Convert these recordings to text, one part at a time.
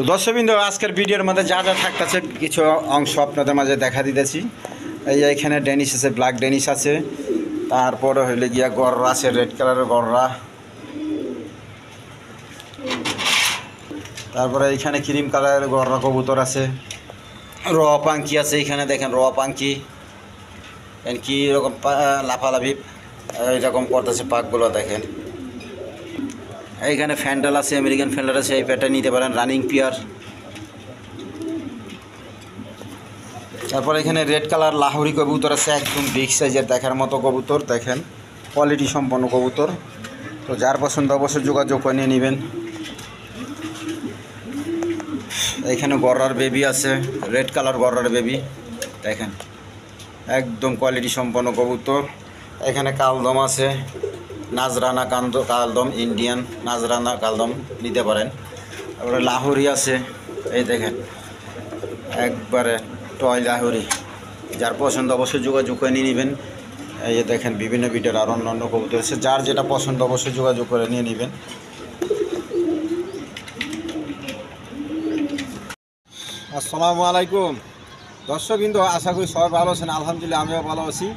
তো দর্শকবৃন্দ আজকের ভিডিওর মধ্যে যা যা থাকতেছে কিছু অংশ আপনাদের মাঝে দেখা দিতেছি। এই এখানে ডেনিশ আছে, ব্ল্যাক ডেনিশ আছে, তারপরে হইলে গিয়া গররা আছে, রেড কালারের গররা, তারপরে এইখানে ক্রিম কালারের গররা কবুতর আছে, র পাঙ্কি আছে। এইখানে দেখেন র পাঙ্কি কি রকম লাফালাফি এইরকম করতেছে পাকগুলো দেখেন। এইখানে ফ্যান্ডাল আছে, আমেরিকান ফ্যান্ডাল আছে, এই প্যাটার্ন নিতে পারেন, রানিং পিয়ার। তারপর এখানে রেড কালার লাহোরি কবুতর আছে, একদম বিগ সাইজের দেখার মতো কবুতর, দেখেন কোয়ালিটি সম্পন্ন কবুতর। তো যার পছন্দ অবশ্যই যোগাযোগ করে নিয়ে নেবেন। এইখানে গররার বেবি আছে, রেড কালার গররার বেবি দেখেন, একদম কোয়ালিটি সম্পন্ন কবুতর। এখানে কালদম আছে, নাজরানা কালদম, ইন্ডিয়ান নাজরানা কালদম নিতে পারেন। তারপরে লাহোরি আছে, এই দেখেন একবারে টয় লাহোরি, যার পছন্দ অবশ্যই যোগাযোগ করে নিয়ে নেবেন। এই যে দেখেন বিভিন্ন বিটের আর অন্যান্য কবুতর আছে, যার যেটা পছন্দ অবশ্যই যোগাযোগ করে নিয়ে নেবেন। আসসালামু আলাইকুম দর্শকবৃন্দ, আশা করি সবাই ভালো আছেন। আলহামদুলিল্লাহ আমিও ভালো আছি।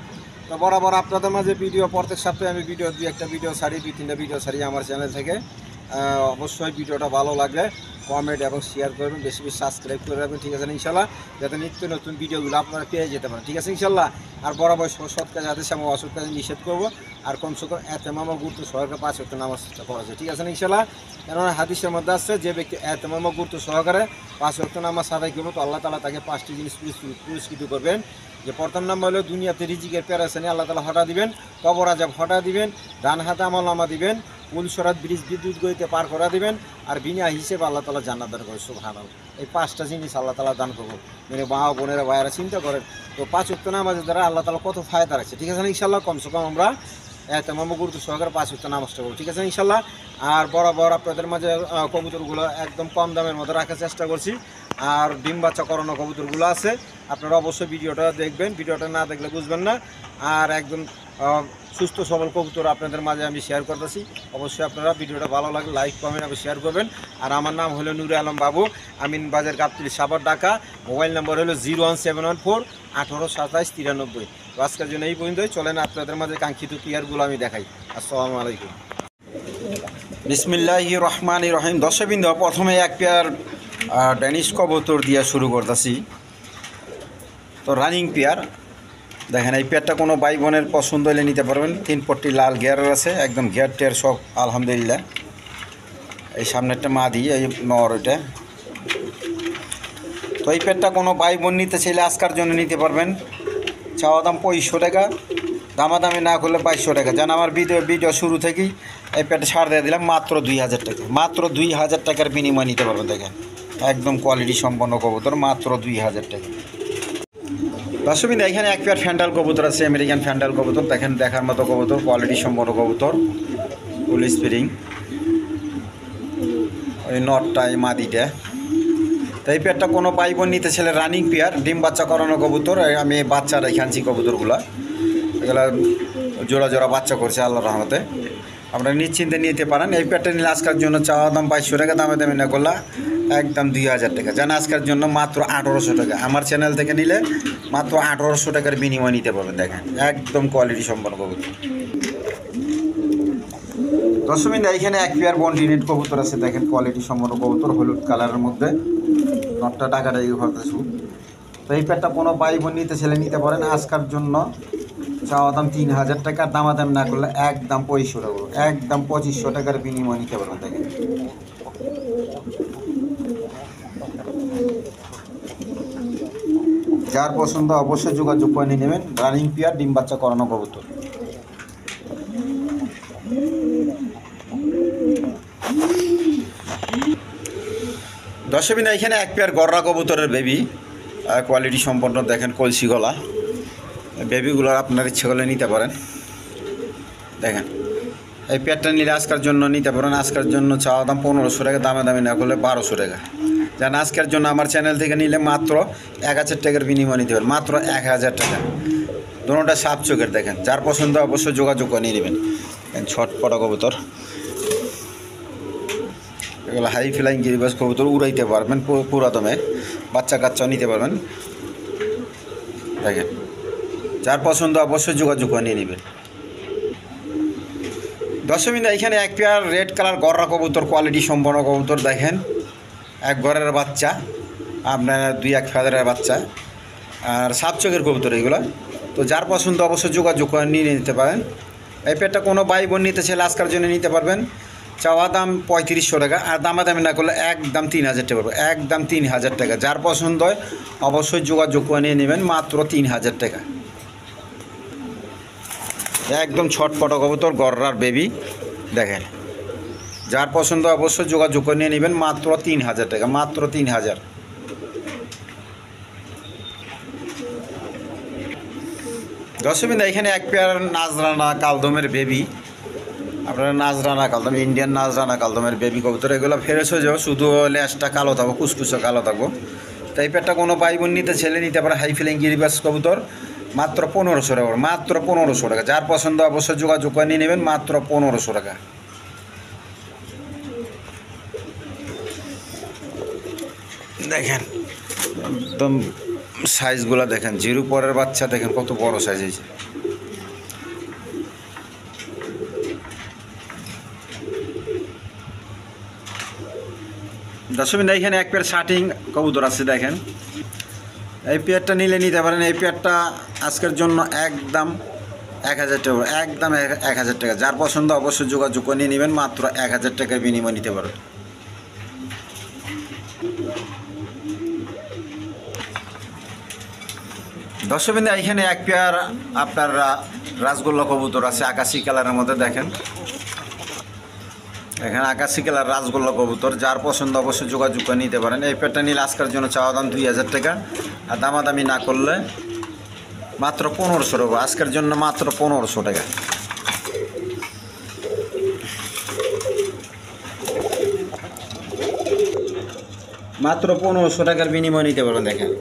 তো বরাবর আপনাদের মাঝে ভিডিও প্রত্যেক সপ্তাহে আমি একটা ভিডিও ছাড়ি, 2-3টা ভিডিও ছাড়ি আমার চ্যানেল থেকে। অবশ্যই ভিডিওটা ভালো লাগলে কমেন্ট এবং শেয়ার করবেন, বেশি বেশি সাবস্ক্রাইব করে রাখবেন, ঠিক আছে ইনশাল্লাহ, যাতে নিত্য নতুন ভিডিওগুলো আপনারা পেয়ে যেতে পারেন, ঠিক আছে ইনশাল্লাহ। আর বরাবর সৎ কাজে আদেশ আমি অসৎ কাজে নিষেধ করবো। আর কমসে কম এতেমামা গুরুত্ব সহকারে 5 ওয়াক্ত নামাজটা পড়া যায়, ঠিক আছে ইনশাল্লাহ। কেননা হাদিসের মধ্যে আসছে যে ব্যক্তি এতেমামা গুরুত্ব সহকারে 5 ওয়াক্ত নামাজ আদায় করবো, তো আল্লাহ তাআলা তাকে 5টি জিনিস পুরস্কৃত করবেন। যে প্রথম নাম্বার হলো দুনিয়াতে রিজিকের পেরেশানি আল্লাহ তাআলা হটা দিবেন, কবর আযাব হটা দিবেন, ডান হাতে আমলনামা দিবেন, পুলসরাত ব্রিজ বিদ্যুৎ গতিতে পার করা দিবেন, আর বিনা হিসেবে আল্লাহ তাআলা জান্নাত দান করে। সুবহানাল্লাহ, এই 5টা জিনিস আল্লাহ তাআলা দান করবো। মানে মা বোনেরা ভাইয়েরা চিন্তা করেন, তো 5 ওয়াক্ত নামাজের দ্বারা আল্লাহ তাআলা কত ফায়দা রাখছে, ঠিক আছে ইনশাল্লাহ। কমসে কম আমরা এতেমামা গুরুত্ব সহকারে 5 ওয়াক্ত নামাজটা করবো, ঠিক আছে ইনশাল্লাহ। আর বরাবর আপনাদের মাঝে কবুতরগুলো একদম কম দামের মধ্যে রাখার চেষ্টা করছি। আর ডিম বাচ্চা করানো কবুতরগুলো আছে, আপনারা অবশ্যই ভিডিওটা দেখবেন, ভিডিওটা না দেখলে বুঝবেন না। আর একদম সুস্থ সবল কবুতর আপনাদের মাঝে আমি শেয়ার করতেছি। অবশ্যই আপনারা ভিডিওটা ভালো লাগলে লাইক কমেন্ট এবং শেয়ার করবেন। আর আমার নাম হলো নুরে আলম বাবু, আমিন বাজার গাবতলী সাভার ঢাকা। মোবাইল নাম্বার হলো 01714 1827 93। তো আজকের জন্য এই পর্যন্তই, চলেন আপনাদের মাঝে কাঙ্ক্ষিত পেয়ারগুলো আমি দেখাই। আসসালামু আলাইকুম। বিসমিল্লাহির রহমানির রহিম। দর্শকবৃন্দ, প্রথমে এক পেয়ার ডেনিশ কবুতর দিয়ে শুরু করতেছি। তো রানিং পেয়ার দেখেন, এই পেয়ারটা কোনো ভাই বোনের পছন্দ হলে নিতে পারবেন। 3 পট্টি লাল গিয়ারের আছে, একদম গিয়ার টেয়ার সব আলহামদুলিল্লাহ। এই সামনেরটা মাদি, এই নর ওইটা। তো এই পেয়ারটা কোনো ভাই বোন নিতে চাইলে আজকের জন্য নিতে পারবেন। চাওয়া দাম 2500 টাকা, দামাদামি না করলে 2200 টাকা। যেন আমার ভিডিও শুরু থেকেই এই পেয়ারটা ছাড় দিয়ে দিলাম মাত্র 2000 টাকা। মাত্র 2000 টাকার বিনিময় নিতে পারবেন। দেখেন একদম কোয়ালিটি সম্পন্ন কবুতর, মাত্র 2000 টাকা। দর্শকবৃন্দ, এখানে এক পেয়ার ফ্যান্ডাল কবুতর আছে, আমেরিকান ফ্যান্ডাল কবুতর দেখেন, দেখার মতো কবুতর, কোয়ালিটি সম্পন্ন কবুতর, ফুল স্প্রিং। ওই নটটা, এই মাদিটা। তো এই পেয়ারটা কোনো ভাই বোন নিতে ছেলে রানিং পেয়ার, ডিম বাচ্চা করানো কবুতর। আমি বাচ্চা রেখে আনছি কবুতরগুলো, এগুলো জোড়া জোড়া বাচ্চা করছে আল্লাহর রহমতে। আপনারা নিশ্চিন্তে নিতে পারেন। এই পেয়ারটা নিলে আজকের জন্য চাওয়া দাম 2200 টাকা, দামে দামি না করলে একদম 2000 টাকা। যেন আজকের জন্য মাত্র 1800 টাকা। আমার চ্যানেল থেকে নিলে মাত্র 1800 টাকার বিনিময় নিতে পারবেন। দেখেন একদম কোয়ালিটি সম্পন্ন কবুতর। দর্শকবৃন্দ, এখানে এক পেয়ার বন্টিনেট কবুতর আছে, দেখেন কোয়ালিটি সম্পন্ন কবুতর, হলুদ কালারের মধ্যে, নটটা টাকাটা এই ঘরতেছু। তো এই পেয়ারটা কোনো ভাই বোন নিতে ছেলে নিতে পারেন। আজকের জন্য চাওয়া দাম 3000 টাকা, দামাদাম না করলে একদম 2500 টাকা, একদম 2500 টাকার বিনিময় নিতে পারবেন। দেখেন যার পছন্দ অবশ্যই যোগাযোগ করে নিয়ে নেবেন। রানিং পেয়ার, ডিম বাচ্চা করানো কবুতর। দর্শকবৃন্দ, এখানে এক পেয়ার গররা কবুতরের বেবি, কোয়ালিটি সম্পন্ন, দেখেন কলসি গলা। বেবিগুলো আপনার ইচ্ছে করলে নিতে পারেন। দেখেন এই পেয়ারটা নিলে আজকের জন্য নিতে পারেন। আজকের জন্য চাওয়া দাম 1500 টাকা, দামে দামি না করলে 1200 টাকা। যেন আজকের জন্য আমার চ্যানেল থেকে নিলে মাত্র 1000 টাকার বিনিময় নিতে পারেন, মাত্র 1000 টাকা। দুটোটা সাপ চোখের। দেখেন যার পছন্দ অবশ্যই যোগাযোগ করে নিয়ে নেবেন। ছটপটা কবুতর, এগুলো হাই ফ্লাইং গিরিবাজ কবুতর উড়াইতে পারবেন, পুরা দমে বাচ্চা কাচ্চাও নিতে পারবেন। দেখেন, যার পছন্দ অবশ্যই যোগাযোগ করে নিয়ে নেবেন। দর্শকবৃন্দ, এখানে এক পেয়ার রেড কালার গররা কবুতর, কোয়ালিটি সম্পন্ন কবুতর। দেখেন, এক ঘরের বাচ্চা, আপনার 2-1 ফেদারের বাচ্চা, আর সাত চোখের কবুতর এগুলো। তো যার পছন্দ অবশ্যই যোগাযোগ করে নিয়ে নিতে পারেন। এই পেয়ারটা কোনো ভাই বোন নিতে চাইলে আজকের জন্য নিতে পারবেন। চাওয়া দাম 3500 টাকা, আর দামাদামি না করলে একদম 3000 টাকা পড়বে, একদম 3000 টাকা। যার পছন্দ হয় অবশ্যই যোগাযোগ করে নিয়ে নেবেন, মাত্র 3000 টাকা। একদম ছটপট কবুতর, গররার বেবি। দেখেন, যার পছন্দ অবশ্যই যোগাযোগ করে নিয়ে নেবেন, মাত্র 3000 টাকা, মাত্র 3000। দর্শকবৃন্দ, এখানে এক পেয়ার নাজরানা কালদমের বেবি, আপনারা নাজরানা কালদম, ইন্ডিয়ান নাজরানা কালদমের বেবি কবুতর। এগুলো ফেরত হয়ে যাবো, শুধু লেজটা কালো থাকবো, কুচকুচো কালো থাকবো। তো এই পেয়ারটা কোনো ভাই বোন নিতে ছেলে নিতে পারে, হাই ফ্লাইং গিরিবাজ কবুতর, মাত্র 1500 টাকা, মাত্র 1500 টাকা। যার পছন্দ অবশ্যই যোগাযোগ করে নিয়ে নেবেন, মাত্র 1500 টাকা। দেখেন, একদম সাইজগুলো দেখেন, জিরো পরের বাচ্চা দেখেন কত বড় সাইজ হয়েছে। দর্শকবৃন্দ, এখানে এক পেয়ার শার্টিং কবুতর আছে। দেখেন, এই পেয়ারটা নিলে নিতে পারেন। এই পেয়ারটা আজকের জন্য একদম 1000 টাকা, একদম 1000 টাকা। যার পছন্দ অবশ্যই যোগাযোগ করে নিয়ে নেবেন, মাত্র 1000 টাকার বিনিময় নিতে পারেন। দর্শকবৃন্দ, এখানে এক পেয়ার আপনার রাসগোল্লা কবুতর আছে আকাশি কালারের মধ্যে। দেখেন, এখানে আকাশি কালার রাসগোল্লা কবুতর। যার পছন্দ অবশ্যই যোগাযোগ করে নিতে পারেন। এই পেয়ারটা নিলে আজকের জন্য চাওয়া দাম 2000 টাকা, আর দামাদামি না করলে মাত্র 1500 টাকা। আজকের জন্য মাত্র 1500 টাকা। মাত্র 1500 টাকার বিনিময় নিতে পারবেন। দেখেন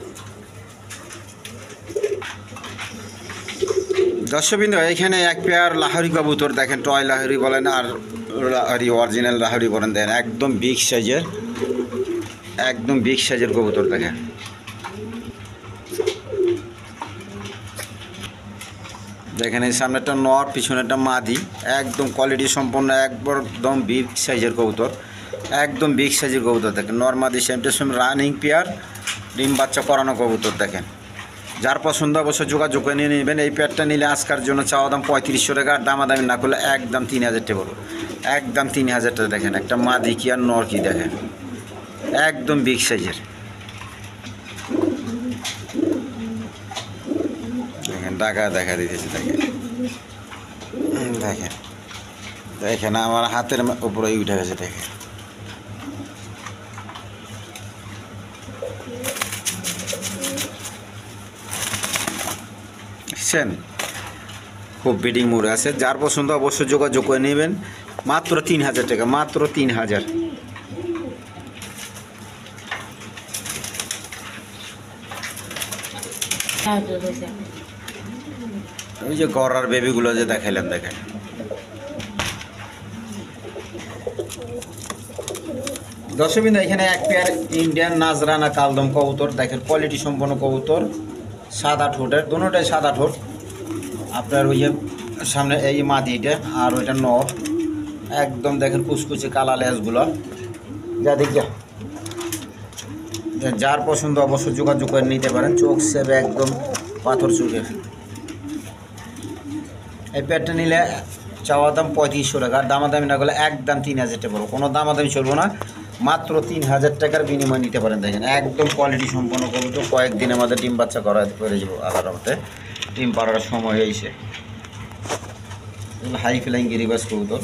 দর্শকবৃন্দ, এখানে এক পেয়ার লাহোরি কবুতর। দেখেন, টয় লাহোরি বলেন আর লাহোরি অরিজিনাল লাহোরি বলেন। দেখেন, একদম বিগ সাইজের, একদম বিগ সাইজের কবুতর। দেখেন, দেখেন এই সামনে একটা নর, পিছনে একটা মাদি, একদম কোয়ালিটি সম্পন্ন, একদম বিগ সাইজের কবুতর, একদম বিগ সাইজের কবুতর। দেখেন, নর মাদি same to same running pair, ডিম বাচ্চা করানো কবুতর। দেখেন, যার পছন্দ অবশ্যই যোগাযোগ করে নিয়ে নেবেন। এই পেয়ারটা নিলে আজকের জন্য চাওয়া দাম 3500 টাকা, আর দামাদামি না করলে একদম 3000 টাকা পড়বে, একদম 3000 টাকা। দেখেন, একটা মাদি কি আর নর কি, দেখেন একদম বিগ সাইজের। দেখেন, দেখা দিতেছে। দেখেন, দেখেন দেখেন আমার হাতের উপরে উঠে গেছে। দেখেন, দেখছেন, খুব বিডিং মুড়ে আছে। যার পছন্দ অবশ্যই যোগাযোগ করে নেবেন, মাত্র 3000 টাকা, মাত্র 3000। ওই যে গড়ার বেবিগুলো যে দেখাইলাম। দেখেন, দর্শকবৃন্দ, এখানে এক পেয়ার ইন্ডিয়ান নাজরানা কালদম কবুতর। দেখেন, কোয়ালিটি সম্পন্ন কবুতর, সাদা ঠোঁটের, দুটোটাই সাদা ঠোঁট। আপনার ওই যে সামনে এই মাদিটা আর ওইটা নর, একদম দেখেন কুচকুচে কালা লেজগুলো। যা দেখ যা, যার পছন্দ অবশ্যই যোগাযোগ করে নিতে পারেন। চোখ সেবে একদম পাথর চোখের। এই পেয়ারটা নিলে চাওয়া দাম 3500 টাকা, আর দামাদামি না করলে একদম 3000 টাকা পড়বে। কোনো দামাদামি চলবো না, মাত্র 3000 টাকার বিনিময় নিতে পারেন। দেখেন, একদম কোয়ালিটি সম্পন্ন কবুতর। কয়েকদিন আমাদের ডিম বাচ্চা করে যাবো, আলাদা মতে ডিম পাড়ার সময় হয়েছে। হাই ফ্লাইং গিরিবাজ কবুতর,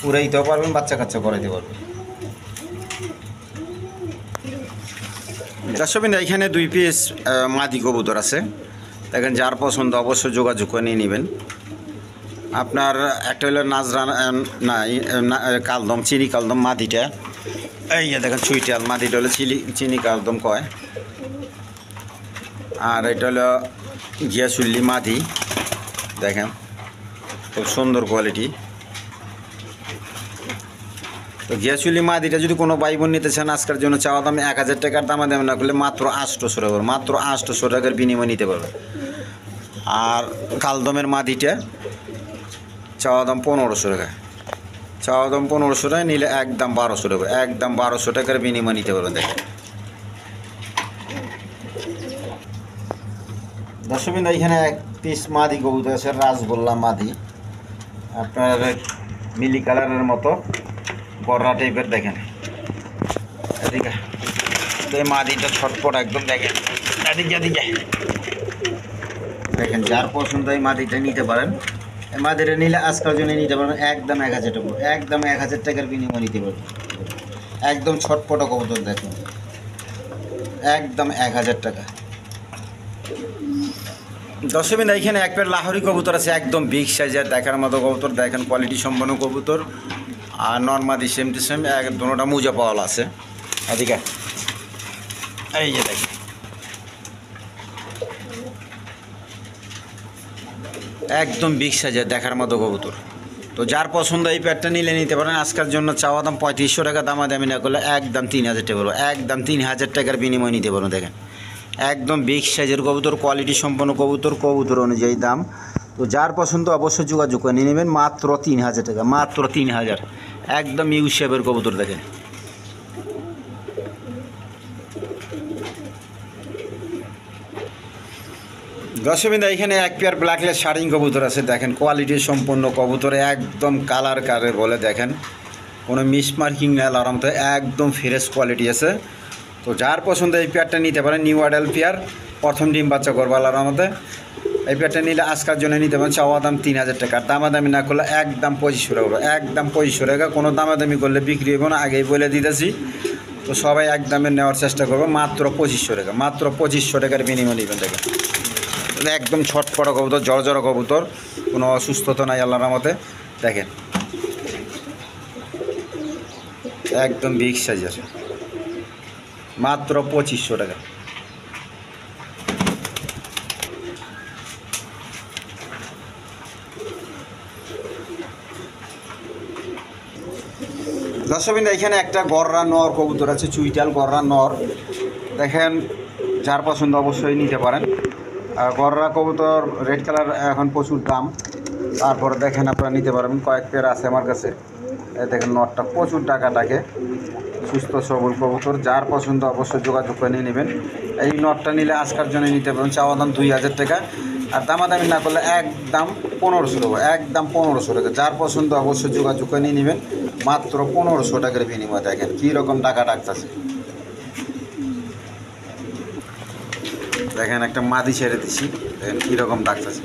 উড়াইতেও পারবেন, বাচ্চা কাচ্চা করাইতে পারবেন। দর্শকবৃন্দ, এখানে 2 পিস মাদি কবুতর আছে। দেখেন, যার পছন্দ অবশ্যই যোগাযোগ করে নিয়ে নেবেন। আপনার একটা হলো নাজরানা, না কালদম, চিনি কালদম মাদিটা। এই যে দেখেন, চুইটাল মাদিটা হলো চিনি কালদম কয়, আর এটা হলো ঘিয়াচুল্লি মাদি। দেখেন, খুব সুন্দর কোয়ালিটি। তো গ্যাসুলি মাদিটা যদি কোনো ভাই বোন নিতে চান আজকের জন্য চাওয়া দাম 1000 টাকার দামে দাম না করলে মাত্র 800 টাকা, মাত্র 800 টাকার বিনিময়ে নিতে পারবে। আর কালদমের মাদিটা চাওয়া দাম 1500 টাকা, চাওয়া দাম 1500 টাকা, নিলে একদম 1200 টাকা, একদম 1200 টাকার বিনিময়ে নিতে পারবেন। দেখেন দর্শকবৃন্দ, এখানে এক পিস মাদি কবুতর আছে, রাসগোল্লা মাদি, আপনার মিলি কালারের মতো গররা টাইপের। দেখেন এদিকে এই মাদিটা ছটপট একদম। দেখেন এদিকে দেখেন, যার পছন্দ এই মাদিটা নিতে পারেন। এই মাদিটা নিলে আজকের জন্য নিতে পারবেন একদম 1000 টাকা, একদম 1000 টাকার বিনিময়ে নিতে পারবেন। একদম ছটপট কবুতর, দেখেন একদম 1000 টাকা। দর্শকবৃন্দ, এখানে এক পেয়ার লাহোরি কবুতর আছে, একদম বিগ সাইজের দেখার মতো কবুতর। দেখেন কোয়ালিটি সম্পন্ন কবুতর, আর নর্মাদি সেম টু সেম, দুটোটা মুজা পাওয়াল আছে। এদিকে এই যে দেখেন একদম বিগ সাইজের দেখার মতো কবুতর। তো যার পছন্দ এই পেয়ারটা নিলে নিতে পারেন। আজকের জন্য চাওয়া দাম 3500 টাকা, দামাদামি না করলে একদম 3000 টাকা বলবো, একদম 3000 টাকার বিনিময়ে নিতে পারবো। দেখেন একদম বিগ সাইজের কবুতর, কোয়ালিটি সম্পন্ন কবুতর, কবুতর অনুযায়ী দাম। তো যার পছন্দ অবশ্যই যোগাযোগ করে নিয়ে নেবেন, মাত্র 3000 টাকা, মাত্র 3000, একদম ইউ শেপের কবুতর। দেখেন দর্শকবৃন্দ, এখানে এক পেয়ার ব্ল্যাকলেস শার্টিং কবুতর আছে। দেখেন কোয়ালিটি সম্পন্ন কবুতর, একদম কালার কারে বলে। দেখেন কোনো মিসমার্কিং নেই, আরামতে একদম ফ্রেশ কোয়ালিটি আছে। তো যার পছন্দ এই পেয়ারটা নিতে পারেন, নিউ অ্যাডাল্ট পেয়ার, প্রথম ডিম বাচ্চা করবো আল্লাহর রহমতে। এই পেয়ারটা নিলে আজকের জন্য নিতে পারেন, চাওয়া দাম 3000 টাকা, দামাদামি না করলে একদম 2500 টাকা, একদম 2500 টাকা। কোনো দামাদামি করলে বিক্রি হবে না, আগেই বলে দিতেছি। তো সবাই একদমে নেওয়ার চেষ্টা করবো, মাত্র 2500 টাকা, মাত্র 2500 টাকার বিনিময়ে নেবেন। দেখেন একদম ছটপট কবুতর, জড় কবুতর, কোনো অসুস্থতা নাই আল্লাহর রহমতে। দেখেন একদম বিগ সাইজের, মাত্র 2500 টাকা। দর্শকবৃন্দ, এখানে একটা গররা নর কবুতর আছে, চুইটাল গররা নর। দেখেন যার পছন্দ অবশ্যই নিতে পারেন। গররা কবুতর রেড কালার এখন প্রচুর দাম। তারপরে দেখেন আপনারা নিতে পারবেন, কয়েক পেয়ার আছে আমার কাছে। দেখেন নরটা প্রচুর টাকা টাকে, সুস্থ সবল কবুতর। যার পছন্দ অবশ্যই যোগাযোগ করে নিয়ে নেবেন। এই নটটা নিলে আজকের জন্য নিতে পারবেন, চাওয়া দাম 2000 টাকা, আর দামাদামি না করলে একদম 1500 টাকা, একদম 1500 টাকা। যার পছন্দ অবশ্যই যোগাযোগ করে নিয়ে নেবেন, মাত্র 1500 টাকার বিনিময়ে। দেখেন কীরকম টাকা ডাকতেছে। দেখেন একটা মাদি ছেড়ে দিছি, দেখেন কীরকম ডাকতেছে।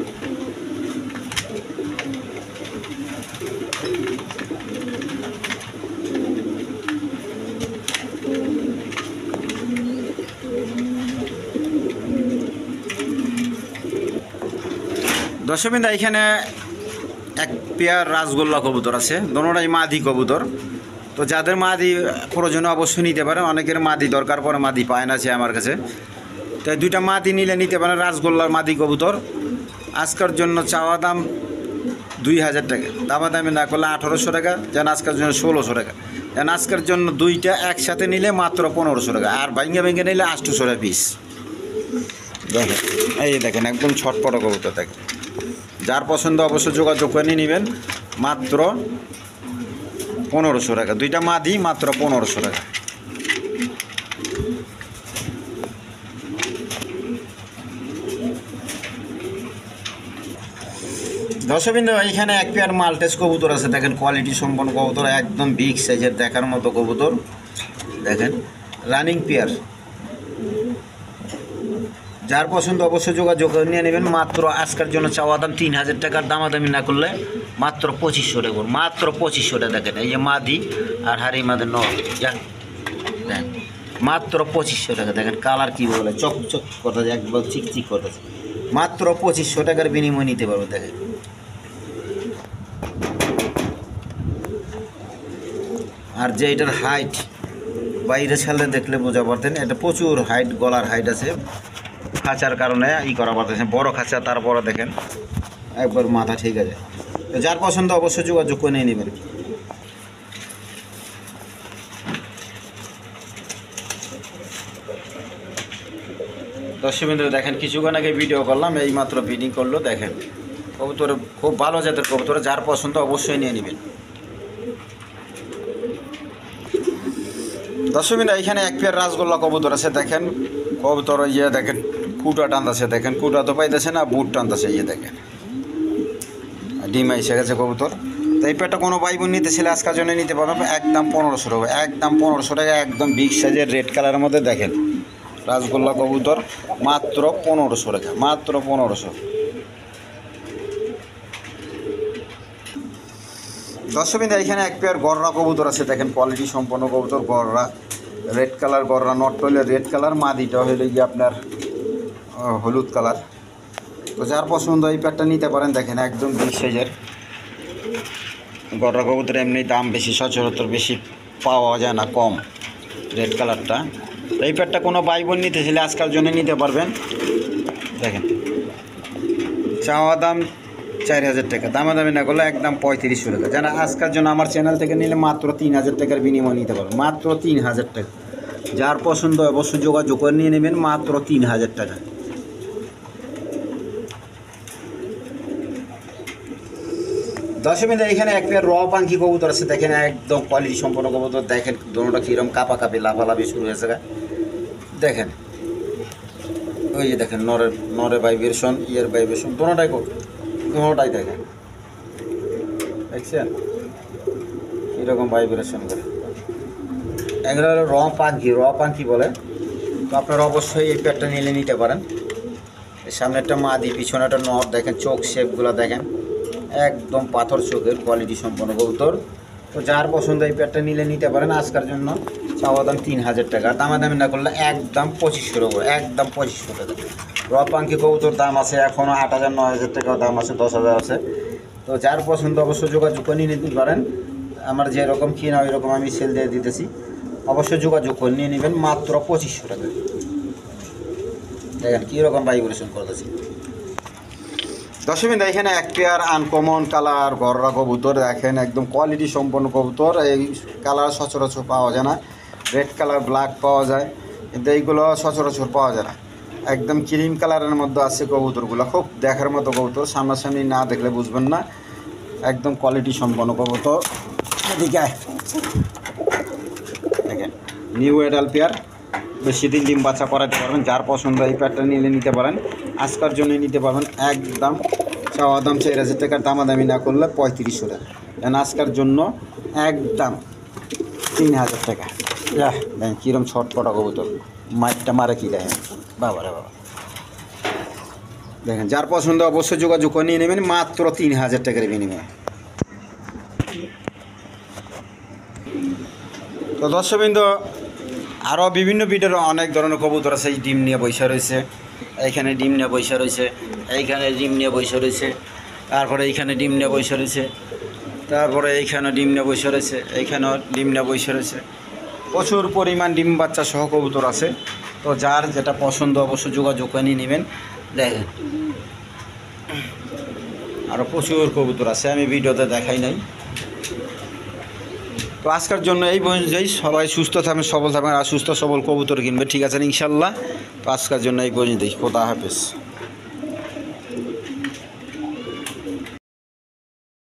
দর্শকবৃন্দ, এখানে এক পেয়ার রাসগোল্লা কবুতর আছে, দোনোটাই মাদি কবুতর। তো যাদের মাদি প্রয়োজনে অবশ্যই নিতে পারেন। অনেকের মাদি দরকার পড়ে, মাদি পায় না, আছে আমার কাছে। তো দুইটা মাদি নিলে নিতে পারেন রাসগোল্লার মাদি কবুতর। আজকের জন্য চাওয়া দাম 2000 টাকা, দামাদামি না করলে 1800 টাকা, যেন আজকের জন্য 1600 টাকা। যেন আজকের জন্য দুইটা একসাথে নিলে মাত্র 1500 টাকা, আর ভেঙে নিলে 800 টাকা পিস। দেখেন এই দেখেন একদম ছটপট কবুতর। দেখেন যার পছন্দ অবশ্যই যোগাযোগ করে নিয়ে নেবেন, মাত্র 1500 টাকা। দুইটা মাদি মাত্র 1500 টাকা। দর্শকবৃন্দ, এইখানে এক পেয়ার মাল্টেস কবুতর আছে। দেখেন কোয়ালিটি সম্পন্ন কবুতর, একদম বিগ সাইজের দেখার মতো কবুতর। দেখেন রানিং পেয়ার, যার পছন্দ অবশ্যই যোগাযোগ নিয়ে নেবেন। মাত্র আজকের জন্য চাওয়া দাম 3000 টাকার, দামাদামি না করলে মাত্র 2500 টাকা, মাত্র 2500 টাকা। দেখেন এই যে মাদি আর হারি মাদের নর, দেখেন মাত্র 2500 টাকা। দেখেন কালার কী বলে, চকচক করতেছে, একবার চিকচিক করতেছে। মাত্র 2500 টাকার বিনিময় নিতে পারবো। দেখেন আর যে এটার হাইট বাইরে ছেলে দেখলে বোঝা পারতেন, এটা প্রচুর হাইট, গলার হাইট আছে। খাঁচার কারণে করা পারতেছে, বড় খাঁচা, তারপরে দেখেন একবার মাথা ঠিক আছে। তো যার পছন্দ অবশ্যই যোগাযোগ করে নিয়ে নেবেন। দর্শক বিন্দু দেখেন কিছুক্ষণ আগে ভিডিও করলাম, এই মাত্র ব্রিডিং করলো। দেখেন কবুতর খুব ভালো জাতের কবুতর, যার পছন্দ অবশ্যই নিয়ে নেবেন। দর্শক বিন্দু এখানে এক পেয়ার রাসগোল্লা কবুতর আছে। দেখেন কবুতর ইয়ে দেখেন কুটা টানতেছে, দেখেন কুটা তো পাইতেছে না, বুট টানতেছে। ইয়ে দেখেন ডিম এসে গেছে কবুতর। তো এই পেয়ারটা কোনো ভাই বোন নিতে ছিল আজকের জন্য নিতে পারবেন একদম 1500 টাকা, একদম 1500 টাকা, একদম বিগ সাইজের রেড কালারের মধ্যে। দেখেন রাসগোল্লা কবুতর মাত্র 1500 টাকা, মাত্র 1500। দর্শক বিন্দু এখানে এক পেয়ার গররা কবুতর আছে। দেখেন কোয়ালিটি সম্পন্ন কবুতর, গররা রেড কালার, গররা নট হইলে রেড কালার, মাদিটা হইলে গিয়ে আপনার হলুদ কালার। তো যার পছন্দ এই পেয়ারটা নিতে পারেন। দেখেন একদম বিগ সাইজের গররা কবুতর, এমনি দাম বেশি, সচরাচর বেশি পাওয়া যায় না, কম রেড কালারটা। এই পেয়ারটা কোনো ভাই বোন নিতে চাইলে আজকের জন্য নিতে পারবেন। দেখেন চাওয়া দাম 4000 টাকা, দামাদামি না করলে একদম 3500 টাকা। যারা আজকের জন্য আমার চ্যানেল থেকে নিলে মাত্র 3000 টাকার বিনিময় নিতে পারবেন, মাত্র 3000 টাকা। যার পছন্দ অবশ্যই যোগাযোগ করে নিয়ে নেবেন, মাত্র 3000 টাকা। দর্শক বিন্দু এখানে এক পেয়ার র পাঙ্কি কবুতর আছে। দেখেন একদম কোয়ালিটি সম্পন্ন কবুতর। দেখেন দোনোটা কীরকম কাপাকাপি লাফালাফি শুরু হয়েছে। দেখেন ওই যে দেখেন নরের ভাইব্রেশন, ইয়ের ভাইব্রেশন, দোনোটাই দেখেন, দেখছেন কীরকম ভাইব্রেশন করে। এগুলো হলো র পাঙ্কি বলে। তো আপনারা অবশ্যই এই পেয়ারটা নিলে নিতে পারেন। সামনে একটা মাদি, পিছনে একটা নর। দেখেন চোখ শেপগুলো দেখেন একদম পাথর চোখের, কোয়ালিটি সম্পন্ন কবুতর। তো যার পছন্দ এই পেয়ারটা নিলে নিতে পারেন। আজকের জন্য চাওয়া দাম 3000 টাকা, দামাদামি না করলে একদম 2500 টাকা, একদম 2500 টাকা। র পাঙ্কি কবুতর দাম আছে এখনও 8000 9000 টাকাও দাম আছে, 10,000 আছে। তো যার পছন্দ অবশ্যই যোগাযোগ করে নিয়ে নিতে পারেন। আমার যেরকম কিনা ওই রকম আমি সেল দিয়ে দিতেছি, অবশ্যই যোগাযোগ করে নিয়ে নেবেন, মাত্র 2500 টাকা। দেখেন কীরকম ভাইব্রেশন করতেছি। দর্শক বিন্দু এখানে এক পেয়ার আনকমন কালার গররা কবুতর। দেখেন একদম কোয়ালিটি সম্পন্ন কবুতর। এই কালার সচরাচর পাওয়া যায় না, রেড কালার ব্ল্যাক পাওয়া যায়, কিন্তু এইগুলো সচরাচর পাওয়া যায় না। একদম ক্রিম কালারের মধ্যে আছে কবুতরগুলো, খুব দেখার মতো কবুতর, সামনাসামনি না দেখলে বুঝবেন না। একদম কোয়ালিটি সম্পন্ন কবুতর। এদিকে দেখেন নিউ এডাল পেয়ার, বেশি দিন ডিম বাচ্চা করাতে পারবেন। যার পছন্দ এই পেয়ারটা নিলে নিতে পারেন, আজকের জন্য নিতে পারবেন। একদম চাওয়া দাম 4000 টাকার, দামাদামি না করলে 3500 টাকা। কেন আজকের জন্য একদম 3000 টাকা। দেখেন কীরকম ছটপটা কবুতর, মাইটটা মারে কি দেখেন, বাবা রে বাবা। দেখেন যার পছন্দ অবশ্যই যোগাযোগ করে নিয়ে নেবেন, মাত্র 3000 টাকার বিনিময়ে। তো দর্শকবৃন্দ আরও বিভিন্ন ভিডিওর অনেক ধরনের কবুতর আছে। ডিম নিয়ে বৈশা রয়েছে, এইখানে ডিম নিয়ে বৈশা রয়েছে, এইখানে ডিম নিয়ে বৈশা রয়েছে, তারপরে এইখানে ডিম নিয়ে বৈশা রয়েছে, তারপরে এইখানেও ডিম নিয়ে বৈশা রয়েছে, এইখানেও ডিম নিয়ে বৈশা রয়েছে। প্রচুর পরিমাণ ডিম বাচ্চা সহ কবুতর আছে। তো যার যেটা পছন্দ অবশ্যই যোগাযোগ করে নিয়ে নেবেন। দেখেন আরও প্রচুর কবুতর আছে, আমি ভিডিওতে দেখাই নাই। তো আজকের জন্য এই পর্যন্তই। সবাই সুস্থ থাকবেন, সবল থাকবেন, আর সুস্থ সবল কবুতর কিনবে, ঠিক আছে ইনশাল্লাহ। তো আজকের জন্য এই পর্যন্তই। খোদা হাফেজ।